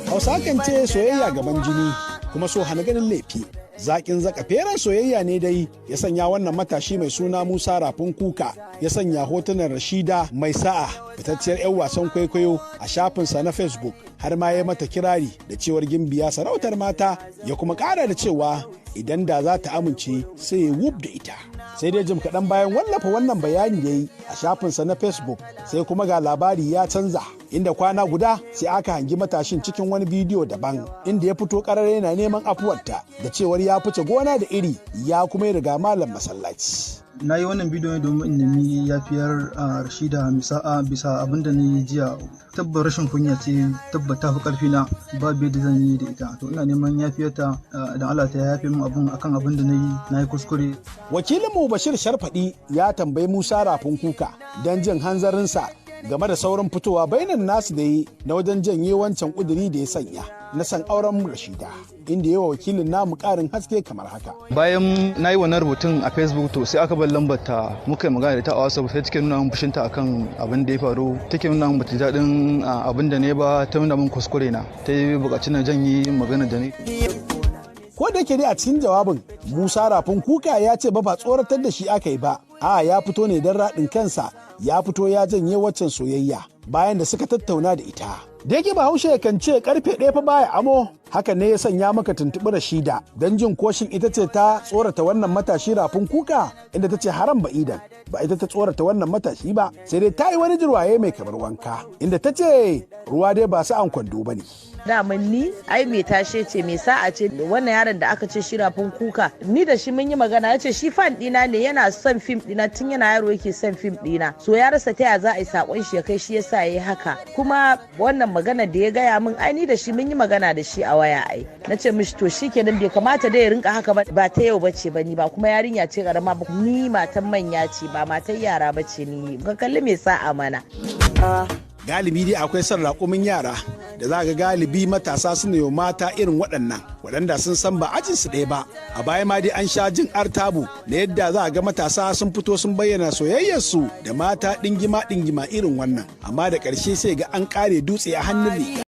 Hausa kan ce soyayya gaban jini kuma so hana ganin laifi. Zakin zaka feren soyayya ne dai ya sanya wannan matashi mai suna Musa Rafin Kuka ya sanya hotunan Rashida mai sa'a fitacciyar 'yan wasan kwaikwayo a shafinsa na Facebook har ma ya mata kirari da cewar gimbiya sarautar mata ya kuma ƙara da cewa idan da za ta amince sai ya wub da ita. Sai dai jim kaɗan bayan wallafa wannan bayani ya yi a shafinsa na Facebook sai kuma ga labari ya canza inda kwana guda sai aka hangi matashin cikin wani bidiyo daban inda ya fito ƙarar yana neman afuwarta da cewar ya fice gona da iri ya kuma yi riga malam masallaci. Na yi wannan bidiyo ne domin in nemi yafiyar Rashida bisa abin da ni jiya. Tabbar rashin kunya ce tabbata fi karfi na babu yadda zan yi da ita. To ina neman yafiyarta da Allah ta yafe min akan abin da na yi kuskure. Wakilinmu Bashir Sharfaɗi ya tambayi Musa Rafin Kuka don jin hanzarinsa game da sauran fitowa bainan nasu da yi na wajen janye wancan ƙuduri da ya sanya na san auren Rashida, inda yawa wakilin namu ƙarin haske kamar haka. Bayan na yi wannan rubutun a Facebook to sai aka bar lambar ta muka yi magana da ta a WhatsApp sai take nuna min fushinta akan abin da ya faru, take nuna min bata daɗin abin da ne ba, ta nuna min kuskure na, ta yi buƙaci na janye magana da ni. Ko da yake dai a cikin jawabin Musa Rafin Kuka ya ce ba tsoratar da shi aka yi ba, ya fito ne don raɗin kansa, ya fito ya janye waccan soyayya bayan da suka tattauna da ita. Da yake Bahaushe kan ce karfe ɗaya fa baya amo, hakan ne ya sanya maka tuntuɓi Rashida don jin koshin ita ce ta tsorata wannan matashi Rafin Kuka, inda ta ce haram ba'idan ba ita ta tsorata wannan matashi ba, sai dai ta yi wani jirwaye mai kamar wanka inda ta ce ruwa dai ba su an kwando ba ne. Daman ni ai mai tashe ce mai sa'a ce wannan yaron da aka ce shi Rafin Kuka, ni da shi mun yi magana, ya ce shi fan ɗina ne, yana son fim ɗina tun yana yaro yake son fim ɗina, so ya rasa ta za a yi sakon shi ya kai, shi yasa yayi haka. Kuma wannan magana da ya gaya min ai ni da shi mun yi magana da shi a waya ai, na ce mishi to shikenan bai kamata da ya rinka haka ba ta yau bace ba, ni ba kuma yarinya ce karama ba, ni matan manya ce ba matan yara bace, ni ka kalli me sa'a mana. Galibi dai akwai son raƙumin yara da za ga galibi matasa suna yi mata irin waɗannan waɗanda sun san ba ajinsu ɗaya ba. A baya ma dai an sha jin artabu da yadda za ga matasa sun fito sun bayyana soyayyarsu da mata ɗingima irin wannan, amma da ƙarshe sai ga an ƙare dutse a hannun riga.